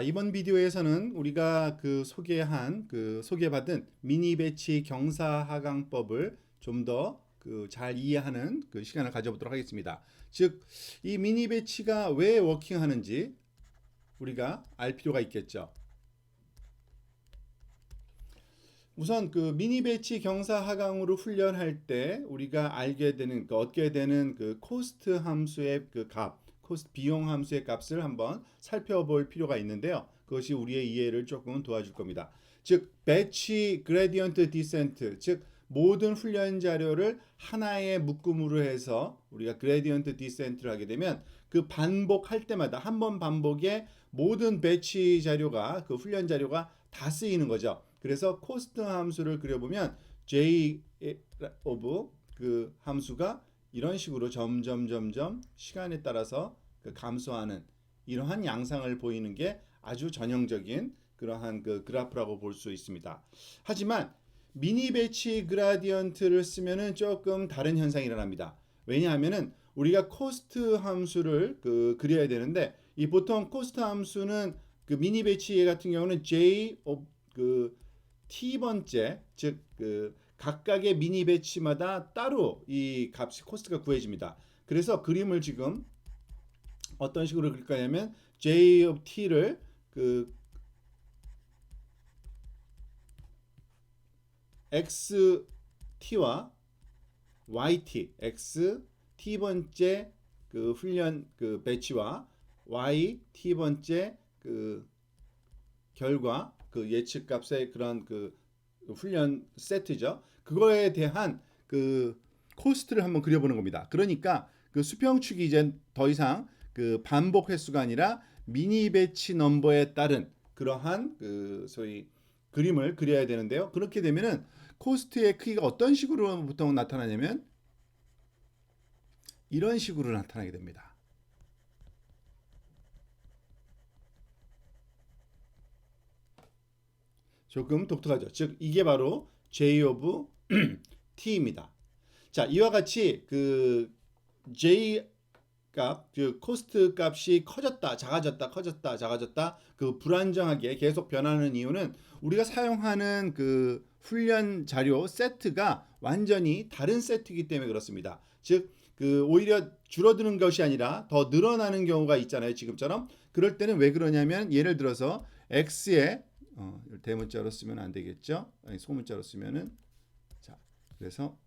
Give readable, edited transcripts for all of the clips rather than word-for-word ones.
이번 비디오에서는 우리가 소개받은 미니 배치 경사하강법을 좀 더 잘 이해하는 시간을 가져보도록 하겠습니다. 즉, 이 미니 배치가 왜 워킹하는지 우리가 알 필요가 있겠죠. 우선 미니 배치 경사하강으로 훈련할 때 우리가 얻게 되는 코스트 함수의 코스트 비용 함수의 값을 한번 살펴볼 필요가 있는데요. 그것이 우리의 이해를 조금 도와줄 겁니다. 즉, 배치 그레디언트 디센트, 즉 모든 훈련 자료를 하나의 묶음으로 해서 우리가 그레디언트 디센트를 하게 되면 반복할 때마다 한 번 반복에 모든 배치 자료가 훈련 자료가 다 쓰이는 거죠. 그래서 코스트 함수를 그려보면 J of 함수가 이런 식으로 점점 시간에 따라서 감소하는 이러한 양상을 보이는 게 아주 전형적인 그러한 그래프라고 볼 수 있습니다. 하지만 미니 배치 그라디언트를 쓰면은 조금 다른 현상이 일어납니다. 왜냐하면은 우리가 코스트 함수를 그려야 되는데 이 보통 코스트 함수는 미니 배치 같은 경우는 J of T번째, 즉 각각의 미니 배치마다 따로 이 값이 코스트가 구해집니다. 그래서 그림을 지금 어떤 식으로 그릴까 하면 J of T를 XT와 YT, X T번째 훈련 배치와 Y T번째 결과 예측값의 그런 훈련 세트죠. 그거에 대한 코스트를 한번 그려보는 겁니다. 그러니까 수평축이 이제 더 이상 반복 횟수가 아니라 미니 배치 넘버에 따른 그러한 소위 그림을 그려야 되는데요. 그렇게 되면은 코스트의 크기가 어떤 식으로 보통 나타나냐면 이런 식으로 나타나게 됩니다. 조금 독특하죠. 즉 이게 바로 J of T입니다. 자, 이와 같이 J 값, 코스트 값이 커졌다, 작아졌다, 커졌다, 작아졌다, 불안정하게 계속 변하는 이유는 우리가 사용하는 훈련 자료 세트가 완전히 다른 세트이기 때문에 그렇습니다. 즉, 오히려 줄어드는 것이 아니라 더 늘어나는 경우가 있잖아요. 지금처럼. 그럴 때는 왜 그러냐면 예를 들어서 X에 대문자로 쓰면 안 되겠죠? 아니, 소문자로 쓰면은 자, 그래서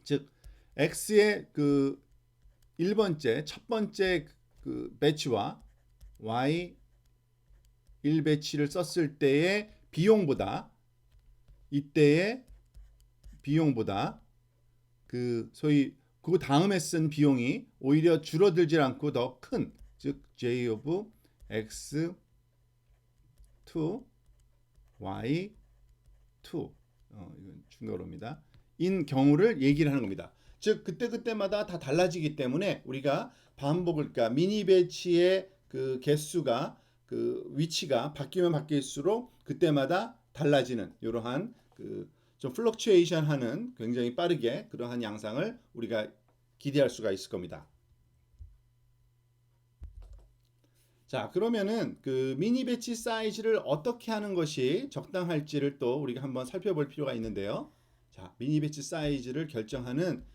즉 X의 1번째 첫 번째 배치와 Y 1 배치를 썼을 때의 비용보다 이때의 비용보다 소위 그 다음에 쓴 비용이 오히려 줄어들지 않고 더 큰, 즉 J of X 2 Y 2 이건 중괄호입니다. 인 경우를 얘기를 하는 겁니다. 즉 그때마다 다 달라지기 때문에 우리가 그러니까 미니 배치의 개수가 위치가 바뀌면 바뀔수록 그때마다 달라지는 이러한 좀 플럭추에이션 하는 굉장히 빠르게 그러한 양상을 우리가 기대할 수가 있을 겁니다. 자, 그러면은 미니 배치 사이즈를 어떻게 하는 것이 적당할지를 또 우리가 한번 살펴볼 필요가 있는데요. 자, 미니 배치 사이즈를 결정하는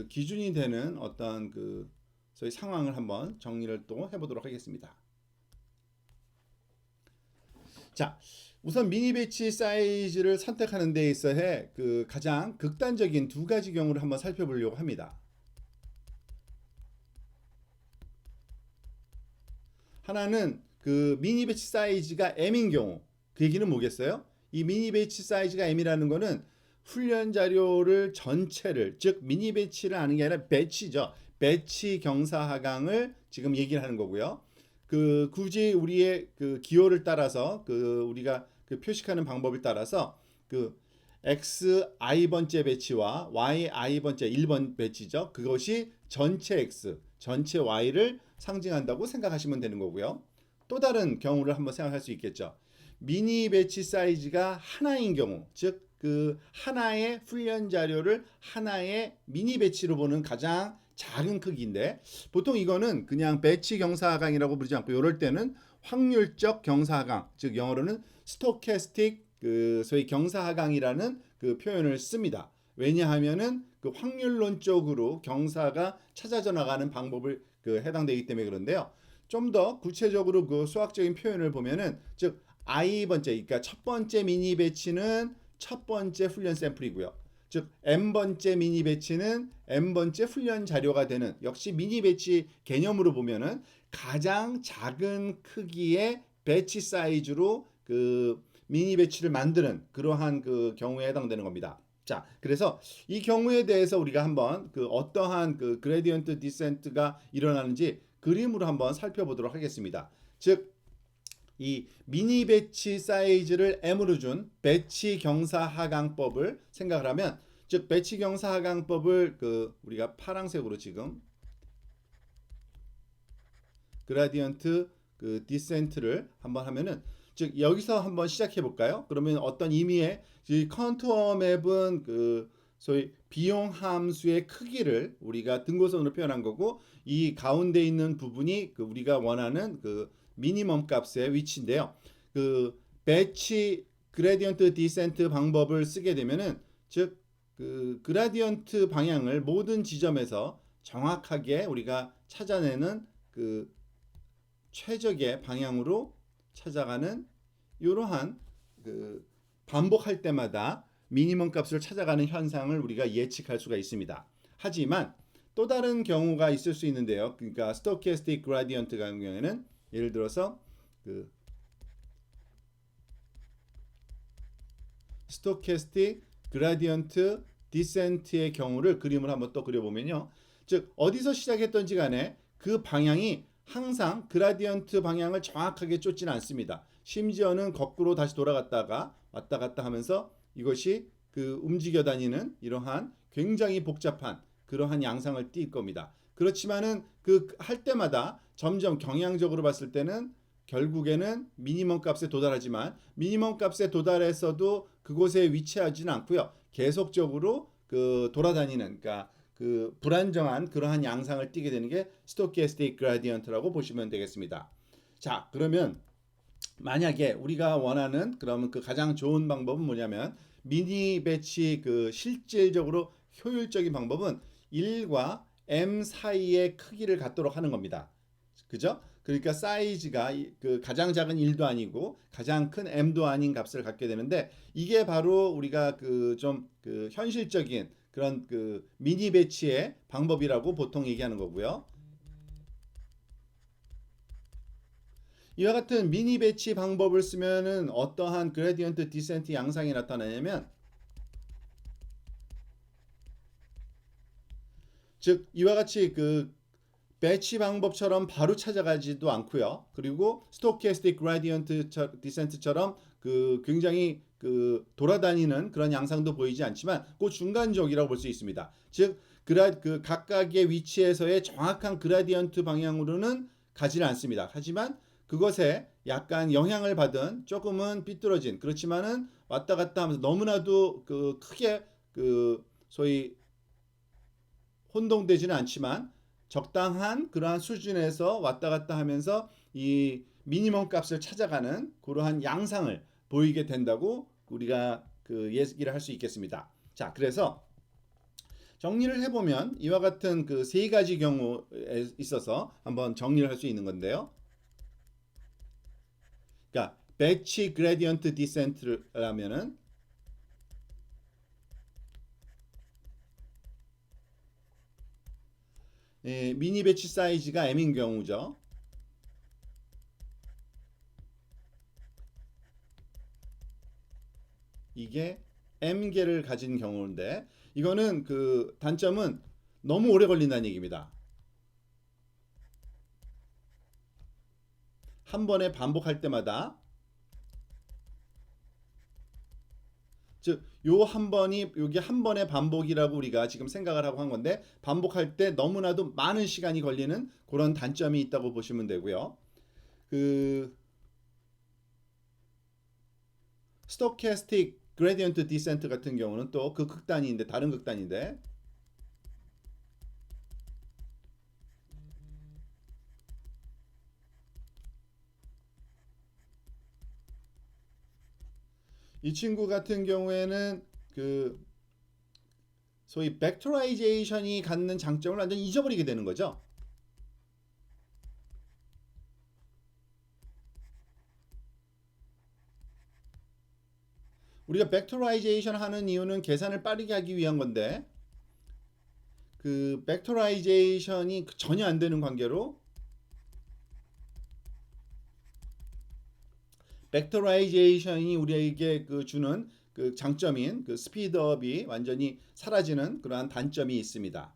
기준이 되는 어떤 소위 상황을 한번 정리를 또 해보도록 하겠습니다. 자, 우선 미니 배치 사이즈를 선택하는 데 있어서 가장 극단적인 두 가지 경우를 한번 살펴보려고 합니다. 하나는 미니 배치 사이즈가 M인 경우. 그 얘기는 뭐겠어요? 이 미니 배치 사이즈가 M이라는 거는 훈련 자료를 전체를, 즉 미니 배치를 하는 게 아니라 배치죠. 배치 경사하강을 지금 얘기를 하는 거고요. 굳이 우리의 기호를 따라서 우리가 표식하는 방법을 따라서 X i번째 배치와 Y i번째 1번 배치죠. 그것이 전체 X, 전체 Y를 상징한다고 생각하시면 되는 거고요. 또 다른 경우를 한번 생각할 수 있겠죠. 미니 배치 사이즈가 하나인 경우, 즉 하나의 훈련 자료를 하나의 미니 배치로 보는 가장 작은 크기인데 보통 이거는 그냥 배치 경사하강이라고 부르지 않고 이럴 때는 확률적 경사하강, 즉 영어로는 스토캐스틱 그 소위 경사하강이라는 그 표현을 씁니다. 왜냐하면은 그 확률론적으로 경사가 찾아져 나가는 방법을 그 해당되기 때문에 그런데요. 좀 더 구체적으로 그 수학적인 표현을 보면은 즉 i번째, 그러니까 첫 번째 미니 배치는 첫 번째 훈련 샘플이고요. 즉 n번째 미니 배치는 n번째 훈련 자료가 되는 역시 미니 배치 개념으로 보면은 가장 작은 크기의 배치 사이즈로 그 미니 배치를 만드는 그러한 그 경우에 해당되는 겁니다. 자, 그래서 이 경우에 대해서 우리가 한번 그 어떠한 그 그레디언트 디센트가 일어나는지 그림으로 한번 살펴보도록 하겠습니다. 즉, 이 미니 배치 사이즈를 m으로 준 배치 경사 하강법을 생각을 하면 즉 배치 경사 하강법을 그 우리가 파란색으로 지금 그라디언트 그 디센트를 한번 하면은 즉 여기서 한번 시작해 볼까요? 그러면 어떤 의미의 이 컨투어 맵은 그 소위 비용 함수의 크기를 우리가 등고선으로 표현한 거고 이 가운데 있는 부분이 그 우리가 원하는 그 미니멈 값의 위치인데요. 그 배치 그레디언트 디센트 방법을 쓰게 되면은 즉 그 그라디언트 방향을 모든 지점에서 정확하게 우리가 찾아내는 그 최적의 방향으로 찾아가는 이러한 그 반복할 때마다 미니멈 값을 찾아가는 현상을 우리가 예측할 수가 있습니다. 하지만 또 다른 경우가 있을 수 있는데요. 그러니까 스토캐스틱 그라디언트 같은 경우에는 예를 들어서 그 스토캐스틱 그라디언트 디센트의 경우를 그림을 한번 또 그려보면요. 즉 어디서 시작했던지 간에 그 방향이 항상 그라디언트 방향을 정확하게 쫓지는 않습니다. 심지어는 거꾸로 다시 돌아갔다가 왔다 갔다 하면서 이것이 그 움직여 다니는 이러한 굉장히 복잡한 그러한 양상을 띌 겁니다. 그렇지만은 그 할 때마다 점점 경향적으로 봤을 때는 결국에는 미니멈 값에 도달하지만 미니멈 값에 도달해서도 그곳에 위치하지는 않고요. 계속적으로 그 돌아다니는 그러니까 그 불안정한 그러한 양상을 띠게 되는 게 스토캐스틱 그라디언트라고 보시면 되겠습니다. 자, 그러면 만약에 우리가 원하는 그러면 그 가장 좋은 방법은 뭐냐면 미니 배치 그 실질적으로 효율적인 방법은 1과 m 사이의 크기를 갖도록 하는 겁니다. 그죠? 그러니까 사이즈가 그 가장 작은 1도 아니고 가장 큰 m도 아닌 값을 갖게 되는데 이게 바로 우리가 그 좀 그 현실적인 그런 그 미니 배치의 방법이라고 보통 얘기하는 거고요. 이와 같은 미니 배치 방법을 쓰면은 어떠한 그레디언트 디센트 양상이 나타나냐면 즉 이와 같이 그 배치 방법처럼 바로 찾아가지도 않고요. 그리고 스토캐스틱 그라디언트 디센트처럼 그 굉장히 그 돌아다니는 그런 양상도 보이지 않지만 그 중간적이라고 볼 수 있습니다. 즉 그 각각의 위치에서의 정확한 그라디언트 방향으로는 가지는 않습니다. 하지만 그것에 약간 영향을 받은 조금은 삐뚤어진 그렇지만은 왔다 갔다 하면서 너무나도 그 크게 그 소위 혼동되지는 않지만 적당한 그러한 수준에서 왔다 갔다 하면서 이 미니멈 값을 찾아가는 그러한 양상을 보이게 된다고 우리가 그 얘기를 할 수 있겠습니다. 자, 그래서 정리를 해보면 이와 같은 그 세 가지 경우에 있어서 한번 정리를 할 수 있는 건데요. 그러니까 배치 그레디언트 디센트라면은 미니 배치 사이즈가 m인 경우죠. 이게 m개를 가진 경우인데 이거는 그 단점은 너무 오래 걸린다는 얘기입니다. 한 번에 반복할 때마다 즉 요 한 번이 여기 한 번의 반복이라고 우리가 지금 생각을 하고 한 건데 반복할 때 너무나도 많은 시간이 걸리는 그런 단점이 있다고 보시면 되고요. 그 스토캐스틱 그레디언트 디센트 같은 경우는 또 그 극단인데 다른 극단인데 이 친구 같은 경우에는 그 소위 벡터라이제이션이 갖는 장점을 완전히 잊어버리게 되는 거죠. 우리가 벡터라이제이션 하는 이유는 계산을 빠르게 하기 위한 건데 그 벡터라이제이션이 전혀 안 되는 관계로 벡터라이제이션이 우리에게 그 주는 그 장점인 그 스피드업이 완전히 사라지는 그러한 단점이 있습니다.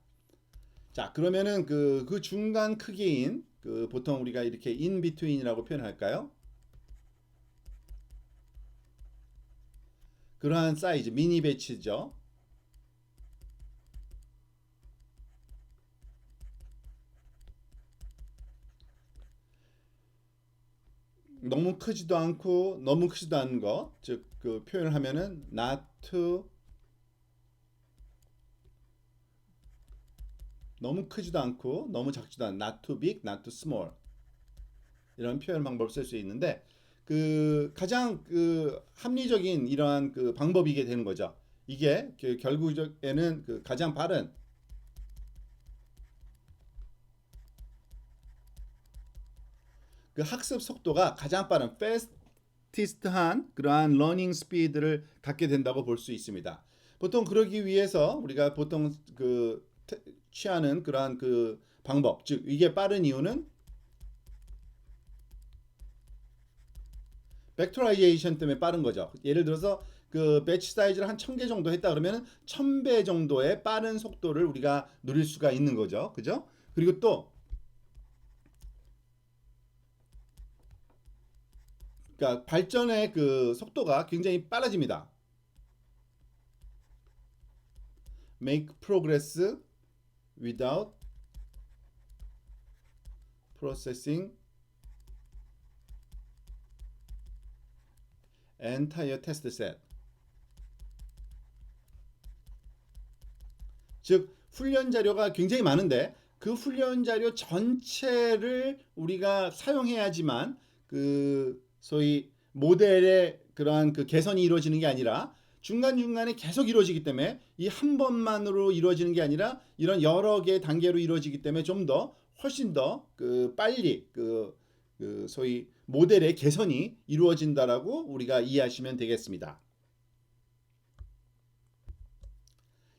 자, 그러면은 그 중간 크기인 그 보통 우리가 이렇게 in between이라고 표현할까요? 그러한 사이즈 미니 배치죠. 너무 크지도 않고 너무 크지도 않은 것, 즉 그 표현을 하면은 not too 너무 크지도 않고 너무 작지도 않은 not too big, not too small 이런 표현 방법을 쓸 수 있는데 그 가장 그 합리적인 이러한 그 방법이게 되는 거죠. 이게 그 결국에는 그 가장 빠른 그 학습 속도가 가장 빠른 fastest한 그러한 러닝 스피드를 갖게 된다고 볼 수 있습니다. 보통 그러기 위해서 우리가 보통 그 취하는 그러한 그 방법, 즉 이게 빠른 이유는 벡터라이제이션 때문에 빠른 거죠. 예를 들어서 그 배치 사이즈를 한 1000개 정도 했다 그러면 1000배 정도의 빠른 속도를 우리가 누릴 수가 있는 거죠. 그죠? 그리고 또 그러니까 발전의 그 속도가 굉장히 빨라집니다. Make progress without processing entire test set. 즉 훈련 자료가 굉장히 많은데 그 훈련 자료 전체를 우리가 사용해야지만 그 소위 모델의 그러한 그 개선이 이루어지는 게 아니라 중간중간에 계속 이루어지기 때문에 이 한 번만으로 이루어지는 게 아니라 이런 여러 개의 단계로 이루어지기 때문에 좀 더 훨씬 더 그 빨리 그 소위 모델의 개선이 이루어진다라고 우리가 이해하시면 되겠습니다.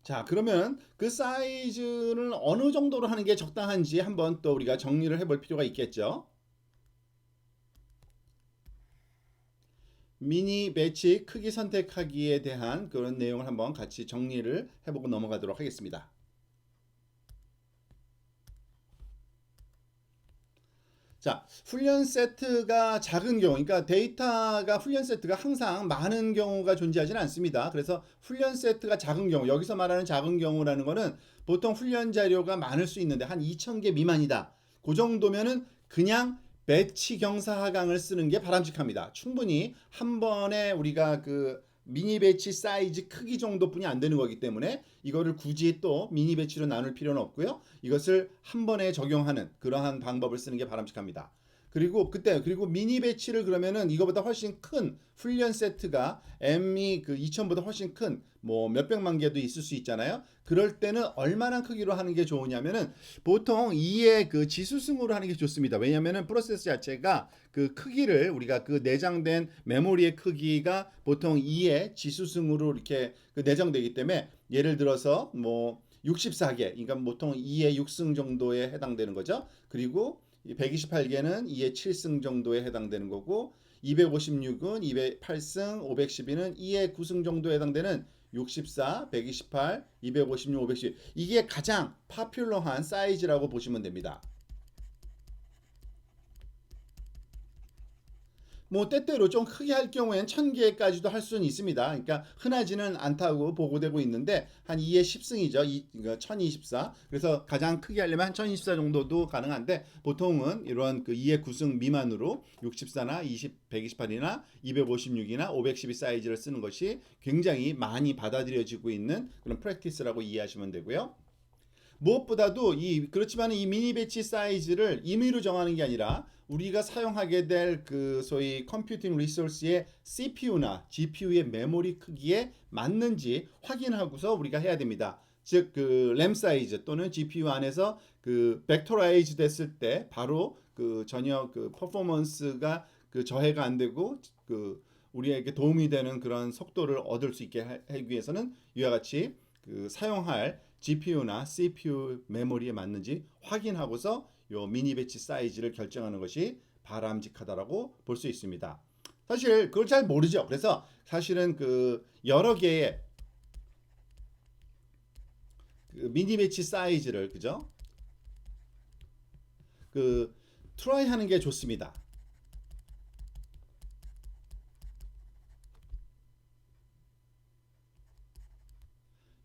자, 그러면 그 사이즈는 어느 정도로 하는 게 적당한지 한번 또 우리가 정리를 해볼 필요가 있겠죠. 미니 배치 크기 선택하기에 대한 그런 내용을 한번 같이 정리를 해보고 넘어가도록 하겠습니다. 자, 훈련 세트가 작은 경우, 그러니까 데이터가 훈련 세트가 항상 많은 경우가 존재하지는 않습니다. 그래서 훈련 세트가 작은 경우, 여기서 말하는 작은 경우라는 거는 보통 훈련 자료가 많을 수 있는데 한 2000개 미만이다. 그 정도면은 그냥 배치 경사 하강을 쓰는 게 바람직합니다. 충분히 한 번에 우리가 그 미니 배치 사이즈 크기 정도뿐이 안 되는 거기 때문에 이거를 굳이 또 미니 배치로 나눌 필요는 없고요. 이것을 한 번에 적용하는 그러한 방법을 쓰는 게 바람직합니다. 그리고 미니 배치를 그러면은 이거보다 훨씬 큰 훈련 세트가 M이 그 2000보다 훨씬 큰 뭐 몇백만 개도 있을 수 있잖아요. 그럴 때는 얼마나 크기로 하는 게 좋으냐면은 보통 2의 그 지수승으로 하는 게 좋습니다. 왜냐면은 프로세스 자체가 그 크기를 우리가 그 내장된 메모리의 크기가 보통 2의 지수승으로 이렇게 그 내장되기 때문에 예를 들어서 뭐 64개, 그러니까 보통 2의 6승 정도에 해당되는 거죠. 그리고 128개는 2의 7승 정도에 해당되는 거고 256은 2의 8승, 512는 2의 9승 정도에 해당되는 64, 128, 256, 512 이게 가장 파퓰러한 사이즈라고 보시면 됩니다. 뭐 때때로 좀 크게 할 경우엔 1000개까지도 할 수는 있습니다. 그러니까 흔하지는 않다고 보고되고 있는데 한 2의 10승이죠. 1024. 그래서 가장 크게 하려면 한 1024 정도도 가능한데 보통은 이런 그 2의 9승 미만으로 64나 20, 128이나 256이나 512 사이즈를 쓰는 것이 굉장히 많이 받아들여지고 있는 그런 프랙티스라고 이해하시면 되고요. 무엇보다도 그렇지만 이 미니 배치 사이즈를 임의로 정하는 게 아니라 우리가 사용하게 될 그 소위 컴퓨팅 리소스의 CPU나 GPU의 메모리 크기에 맞는지 확인하고서 우리가 해야 됩니다. 즉 그 램 사이즈 또는 GPU 안에서 그 벡터라이즈 됐을 때 바로 그 전혀 그 퍼포먼스가 그 저해가 안 되고 그 우리에게 도움이 되는 그런 속도를 얻을 수 있게 하기 위해서는 이와 같이 그 사용할 GPU나 CPU 메모리에 맞는지 확인하고서 요 미니 배치 사이즈를 결정하는 것이 바람직하다라고 볼 수 있습니다. 사실 그걸 잘 모르죠. 그래서 사실은 그 여러 개의 그 미니 배치 사이즈를 그죠? 그 트라이 하는 게 좋습니다.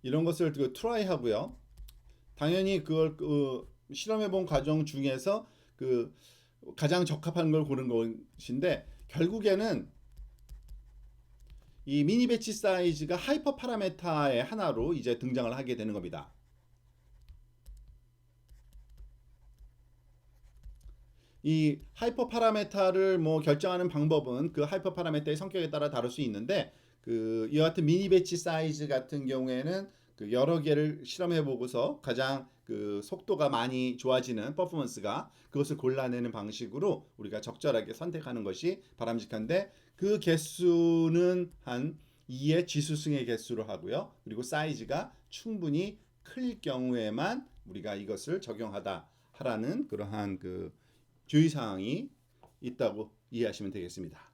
이런 것을 그 트라이 하고요. 당연히 그걸 실험해 본 과정 중에서 그 가장 적합한 걸 고른 것인데 결국에는 이 미니 배치 사이즈가 하이퍼 파라메타의 하나로 이제 등장을 하게 되는 겁니다. 이 하이퍼 파라메타를 뭐 결정하는 방법은 그 하이퍼 파라메타의 성격에 따라 다를 수 있는데 그 이와 같은 미니 배치 사이즈 같은 경우에는 그 여러 개를 실험해 보고서 가장 그 속도가 많이 좋아지는 퍼포먼스가 그것을 골라내는 방식으로 우리가 적절하게 선택하는 것이 바람직한데 그 개수는 한 2의 지수승의 개수로 하고요. 그리고 사이즈가 충분히 클 경우에만 우리가 이것을 적용하다 하라는 그러한 그 주의사항이 있다고 이해하시면 되겠습니다.